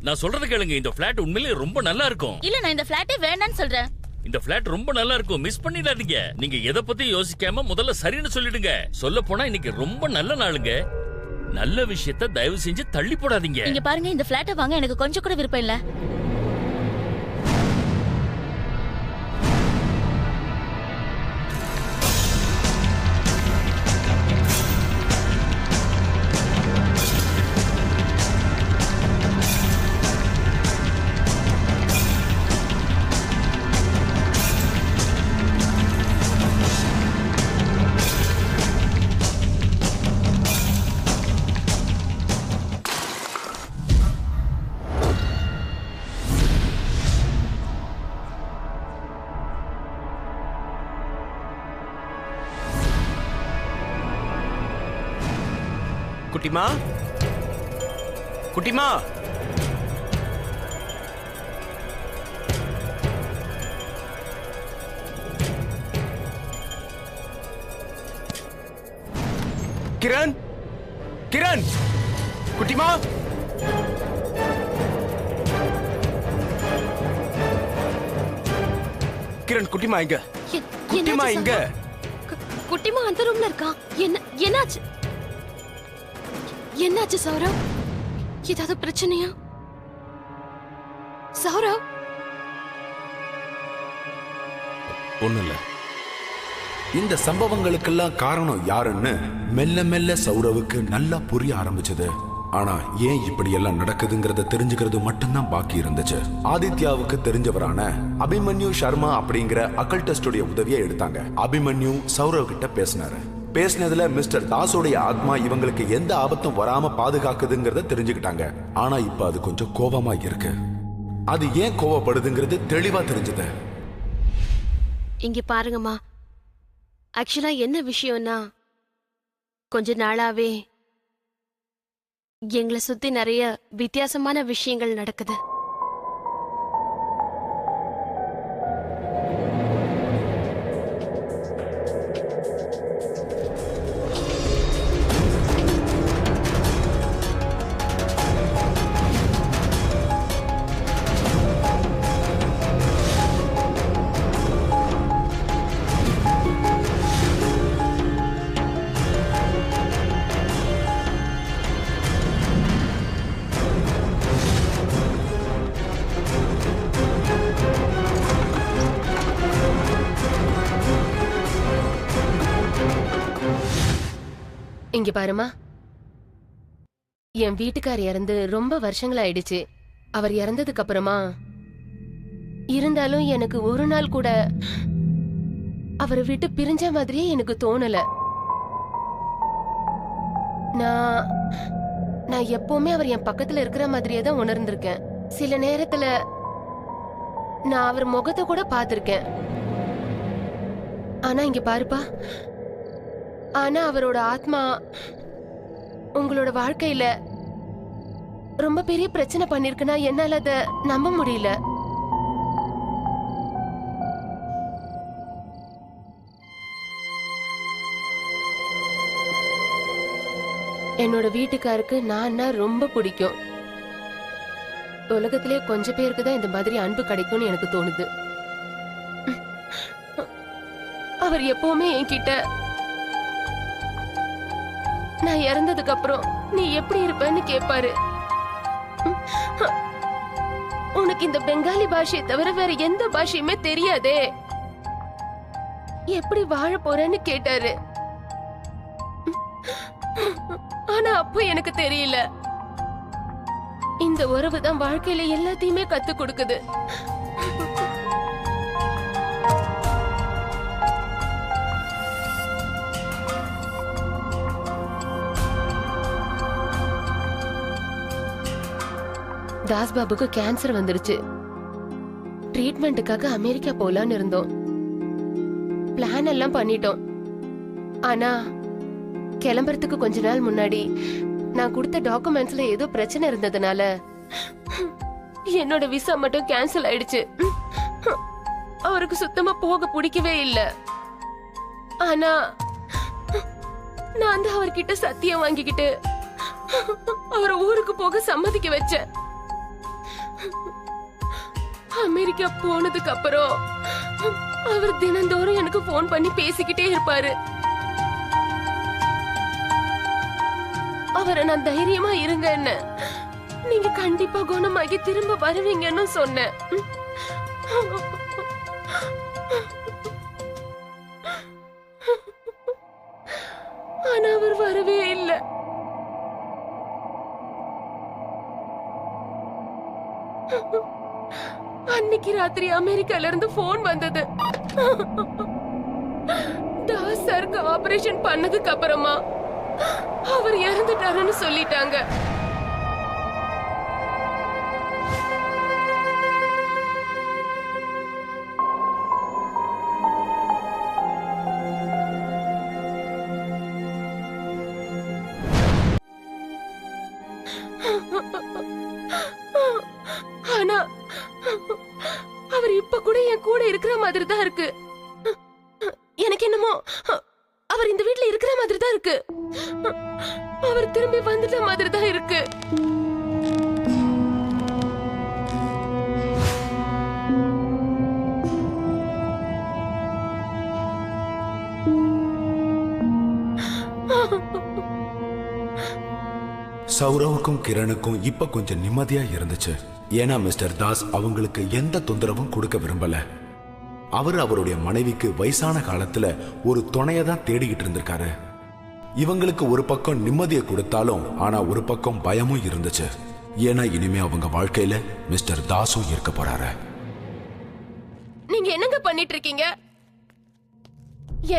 நான் சொல்றது கேளுங்க, இந்த பிளாட் உண்மையிலேயே ரொம்ப நல்லா இருக்கும். இல்ல, நான் இந்த பிளாட்டே வேண்டாம்னு சொல்றேன். இந்த பிளாட் ரொம்ப நல்லா இருக்கும், மிஸ் பண்ணிடாதீங்க. நீங்க எதை பத்தி யோசிக்காம முதல்ல சரின்னு சொல்லிடுங்க. சொல்ல போனா இன்னைக்கு ரொம்ப நல்ல நாளுங்க. நல்ல விஷயத்தை தயவு செஞ்சு தள்ளி போடாதீங்க. இங்க பாருங்க, இந்த பிளாட்டை வாங்க எனக்கு கொஞ்சம் கூட விருப்பம் இல்ல. குட்டிமா, குட்டிமா, கிரண், கிரண், குட்டிமா. கிரண், குட்டிமா இங்க. குட்டிமா இங்க. குட்டிமா அந்த ரூம்ல இருக்கா. என்னாச்சு? என்னாச்சு சௌரவ்? ஏதாவது பிரச்சனையா சௌரவ்? ஒண்ணும் இல்ல. இந்த சம்பவங்களுக்கெல்லாம் காரணம் யாருன்னு மெல்ல மெல்ல சௌரவுக்கு நல்லா புரிய ஆரம்பிச்சது. ஆனா ஏன் இப்படி எல்லாம் நடக்குதுங்கறத தெரிஞ்சுக்கிறது மட்டும்தான் பாக்கி இருந்துச்சு. ஆதித்யாவுக்கு தெரிஞ்சவரான அபிமன்யு சர்மா அப்படிங்கிற அக்கல்டிஸ்டுடைய உதவியை எடுத்தாங்க. அபிமன்யு சௌரவ் கிட்ட பேசினாரு. பேசினதுல மிஸ்டர் தாஸோடைய ஆத்மா இவங்களுக்கு எந்த ஆபத்தும் வராம பாதுகாக்குதுங்கிறத தெரிஞ்சுக்கிட்டாங்க. ஆனா இப்ப அது கொஞ்சம் கோபமா இருக்கு. அது ஏன் கோவப்படுதுங்கிறது தெளிவா தெரிஞ்சது. இங்க பாருங்கம்மா, ஆக்சுவலா என்ன விஷயம்னா, கொஞ்ச நாளாவே எங்களை சுத்தி நிறைய வித்தியாசமான விஷயங்கள் நடக்குது. இங்க பாருமா, என் வீட்டுக்கார் இறந்து ரொம்ப வருஷங்கள் ஆயிடுச்சு. அவர் இறந்ததுக்கு அப்புறமா இருந்தாலும் எனக்கு ஒரு நாள் கூட அவரை விட்டு பிரிஞ்ச மாதிரியே எனக்கு தோணல. நான் எப்பவுமே அவர் என் பக்கத்துல இருக்கிற மாதிரியே தான் உணர்ந்திருக்கேன். சில நேரத்துல நான் அவர் முகத்தை கூட பார்த்திருக்கேன். ஆனா இங்க பாருப்பா, ஆனா அவரோட ஆத்மா உங்களோட வாழ்க்கையில ரொம்ப பெரிய பிரச்சனை பண்ணிருக்குன்னா என்னால அத நம்ப முடியல. என்னோட வீட்டுக்காருக்கு நான் ரொம்ப பிடிக்கும். உலகத்திலே கொஞ்சம் பேருக்கு தான் இந்த மாதிரி அன்பு கிடைக்கும்னு எனக்கு தோணுது. அவர் எப்பவுமே என்கிட்ட நான் இறந்ததுக்கு அப்புறம் நீ எப்படி இருப்பன்னு கேட்பாரு. உனக்கு இந்த பெங்காலி பாஷையை தவிர வேற எந்த பாஷையுமே தெரியாதே, எப்படி வாழ போறேன்னு கேட்டாரு. ஆனா அப்போ எனக்கு தெரியல, இந்த உறவு தான் வாழ்க்கையில எல்லாத்தையுமே கத்து கொடுக்குது. தாஸ் பாபுக்கு கேன்சர் வந்துருச்சு. ட்ரீட்மெண்ட்டுக்காக அமெரிக்கா போலான்னு இருந்தோம். பிளான் எல்லாம் பண்ணிட்டோம். ஆனா கிளம்புறதுக்கு கொஞ்ச நாள் முன்னாடி நான் கொடுத்த டாக்குமெண்ட்ஸ்ல ஏதோ பிரச்சனை இருந்ததுனால என்னோட விசா மட்டும் கேன்சல் ஆயிடுச்சு. அவருக்கு சுத்தமா போக பிடிக்கவே இல்ல. ஆனா நான் தான் அவர்கிட்ட சத்தியம் வாங்கிக்கிட்டு அவரை ஊருக்கு போக சம்மதிக்க வச்சேன். அமெரிக்கா போனதுக்கு அப்புறம் அவர் தினந்தோறும் எனக்கு போன் பண்ணி பேசிக்கிட்டே இருப்பாரு. அவரை நான் தைரியமா இருங்க, என்ன நீங்க கண்டிப்பா குணமாகி திரும்ப வருவீங்கன்னு சொன்னேன். ஆனா அவர் வரவே இல்லை. அன்னைக்கு ராத்திரி அமெரிக்கால இருந்து போன் வந்தது. தாஸ் சாருக்கு ஆபரேஷன் பண்ணதுக்கு அப்புறமா அவர் இறந்துட்டாருன்னு சொல்லிட்டாங்க. ஆனா அவர் இப்ப கூட என் கூட இருக்கிற மாதிரி தான் இருக்கு. எனக்கு என்னமோ அவர் இந்த வீட்ல இருக்கிற மாதிரி தான் இருக்கு. அவர் திரும்பி வந்துட்ட மாதிரி தான் இருக்கு. சௌரவுக்கும் கிரணுக்கும் இப்ப கொஞ்சம் நிம்மதியா இருந்துச்சு. ஏன்னா மிஸ்டர் தாஸ் அவங்களுக்கு எந்த தொந்தரவும் கொடுக்க விரும்பல. அவர் அவருடைய மனைவிக்கு வயசான காலத்துல ஒரு துணையை தான் தேடிக்கிட்டு இருந்திருக்காரு. இவங்களுக்கு ஒரு பக்கம் நிம்மதியை கொடுத்தாலும் ஆனா ஒரு பக்கம் பயமும் இருந்துச்சு. ஏன்னா இனிமே அவங்க வாழ்க்கையில மிஸ்டர் தாஸும் இருக்க போறாரு. நீங்க என்னங்க பண்ணிட்டு இருக்கீங்க?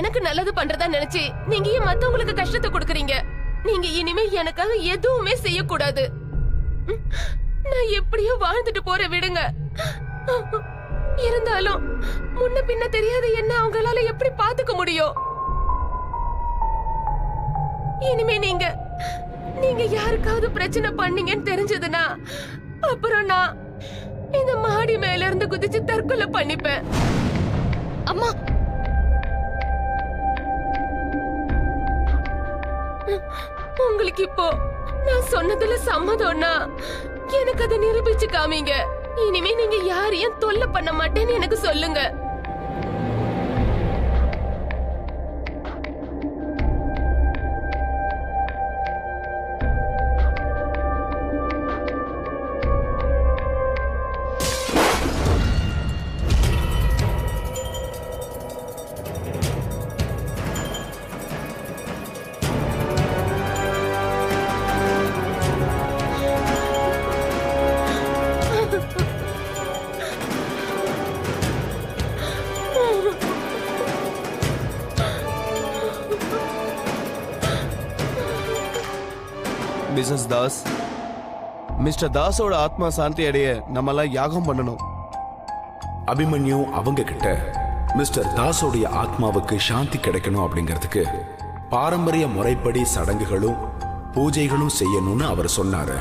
எனக்கு நல்லது பண்றதா நினைச்சு நீங்க ஏன் மத்தவங்களுக்கு கஷ்டத்தை கொடுக்கறீங்க? நீங்க இனிமே எனக்காக எதுவுமே செய்யக்கூடாது. நான் எப்படியோ வாழ்ந்துட்டு போற விடுங்க. இருந்தாலும் முன்ன பின்ன தெரியாத என்ன அவங்களால எப்படி பாத்துக்க முடியும்? இனிமே நீங்க யாருக்காவது பிரச்சனை பண்ணீங்கன்னு தெரிஞ்சதுன்னா அப்புறம் நான் இந்த மாடி மேல இருந்து குதிச்சு தற்கொலை பண்ணிப்பேன். அம்மா, உங்களுக்கு இப்போ நான் சொன்னதுல சம்மதம்னா எனக்கு அதை நிரூபிச்சு காமிங்க. இனிமே நீங்க யாரையும் தொல்லை பண்ண மாட்டேன்னு எனக்கு சொல்லுங்க. மிஸ்ஸஸ் தாஸ், மிஸ்டர் தாஸோட ஆத்மா சாந்தி அடைய நம்மளாம் யாகம் பண்ணணும். அபிமன்யு அவங்க கிட்ட மிஸ்டர் தாஸோடைய ஆத்மாவுக்கு சாந்தி கிடைக்கணும் அப்படிங்கிறதுக்கு பாரம்பரிய முறைப்படி சடங்குகளும் பூஜைகளும் செய்யணும்னு அவர் சொன்னாரு.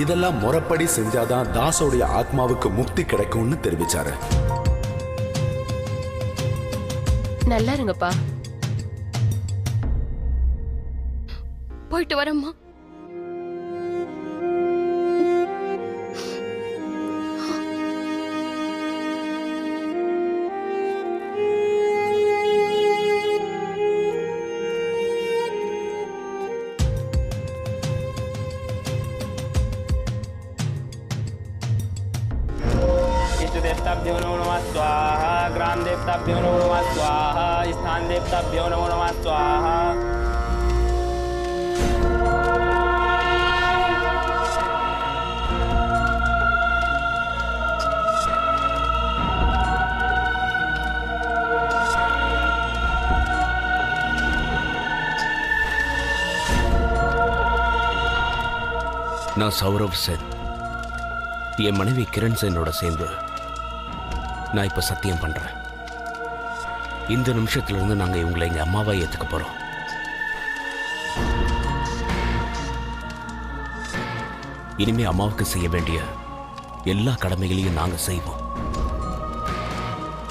இதெல்லாம் முறைப்படி செஞ்சாதான் தாஸோடைய ஆத்மாவுக்கு முக்தி கிடைக்கும்னு தெரிவிச்சாரு. நல்லா இருங்கப்பா. போயிட்டு வரேம்மா. देवताभ्यो नमो नमः स्वाहा, ग्राम देवताभ्यो नमो नमः स्वाहा, स्थान देवताभ्यो नमो नमः स्वाहा। நான் சௌரவ் சென். என் மனைவி கிரண் சேனோட சேர்ந்து நான் இப்ப சத்தியம் பண்றேன். இந்த நிமிஷத்துல இருந்து நாங்க இவங்களை எங்க அம்மாவா ஏத்துக்க போறோம். இனிமே அம்மாவுக்கு செய்ய வேண்டிய எல்லா கடமைகளையும் நாங்க செய்வோம்.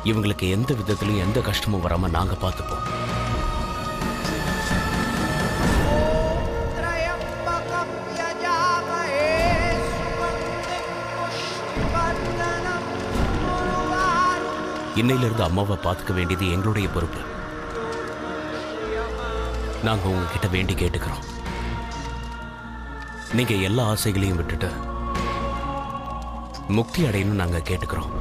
இவங்களுக்கு எந்த விதத்திலையும் எந்த கஷ்டமும் வராம நாங்க பார்த்துப்போம். இன்னையிலிருந்து அம்மாவை பார்த்துக்க வேண்டியது எங்களுடைய பொறுப்பு. நாங்க உங்ககிட்ட வேண்டி கேட்டுக்கிறோம். நீங்க எல்லா ஆசைகளையும் விட்டுட்டு முக்தி அடையணும் நாங்க கேட்டுக்கிறோம்.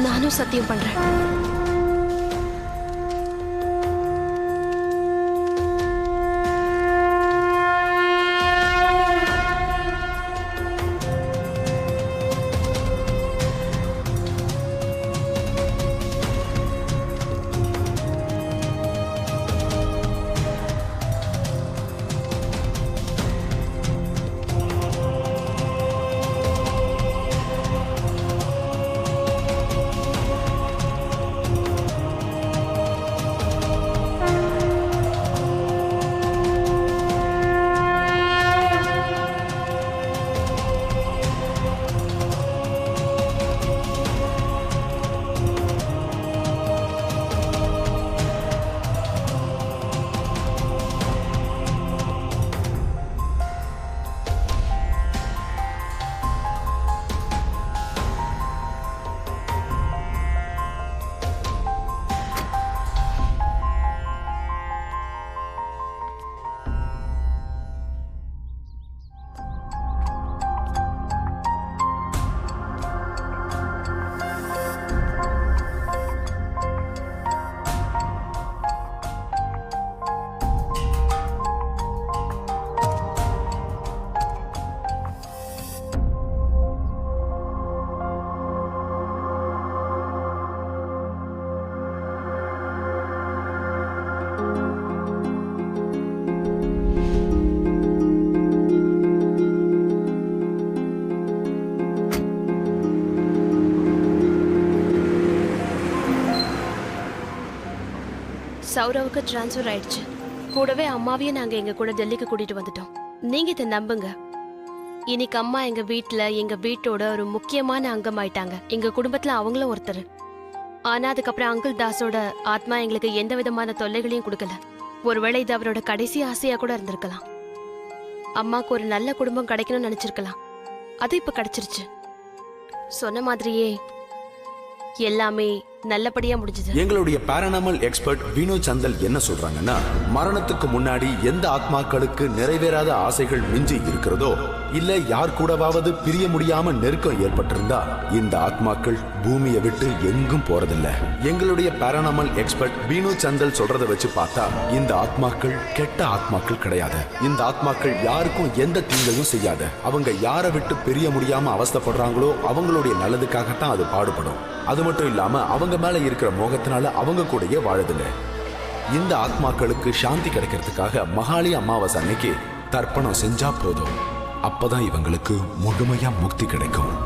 நானும் சத்தியம் பண்றேன். சௌரவுக்கு டிரான்ஸ்ஃபர் ஆயிடுச்சு. கூடவே அம்மாவையும் நாங்க எங்க கூட டெல்லிக்கு கூட்டிட்டு வந்துட்டோம். நீங்க இதை நம்புங்க. இன்னைக்கு அம்மா எங்க வீட்டோட ஒரு முக்கியமான அங்கம் ஆயிட்டாங்க. எங்க குடும்பத்துல அவங்களும் ஒருத்தர். ஆனா அதுக்கப்புறம் அங்கிள் தாஸோட ஆத்மா எங்களுக்கு எந்த விதமான தொல்லைகளையும் கொடுக்கல. ஒருவேளை இது அவரோட கடைசி ஆசையா கூட இருந்திருக்கலாம். அம்மாக்கு ஒரு நல்ல குடும்பம் கிடைக்கணும்னு நினைச்சிருக்கலாம். அது இப்ப கிடைச்சிருச்சு. சொன்ன மாதிரியே எல்லாமே நல்லபடியா முடிஞ்சது. எங்களுடைய பாராநாமல் எக்ஸ்பர்ட் வினோத் சந்தல் என்ன சொல்றாங்கன்னா, மரணத்துக்கு முன்னாடி எந்த ஆத்மாக்களுக்கு நிறைவேறாத ஆசைகள் மிஞ்சி இருக்கிறதோ, இல்ல யார் கூடவாவது பிரிய முடியாம நெருக்கம் ஏற்பட்டிருந்தா இந்த ஆத்மாக்கள் பூமியை விட்டு எங்கும் போறதில்ல. எங்களுடைய பாராநாமல் எக்ஸ்பர்ட் வினோத் சந்தல் சொல்றதை வச்சு பார்த்தா இந்த ஆத்மாக்கள் கெட்ட ஆத்மாக்கள் கிடையாது. இந்த ஆத்மாக்கள் யாருக்கும் எந்த தீங்கையும் செய்யாது. அவங்க யாரை விட்டு பிரிய முடியாம அவஸ்தைப்படுறாங்களோ அவங்களுடைய நல்லதுக்காகத்தான் அது பாடுபடும். அது மட்டும் இல்லாம அவங்க மேல இருக்கிற மோகத்தினால அவங்க கூடயே வாழுதுங்க. இந்த ஆத்மாக்களுக்கு சாந்தி கிடைக்கிறதுக்காக மகாளி அமாவாசை அன்னைக்கு தர்ப்பணம் செஞ்சா போதும். அப்பதான் இவங்களுக்கு முழுமையா முக்தி கிடைக்கும்.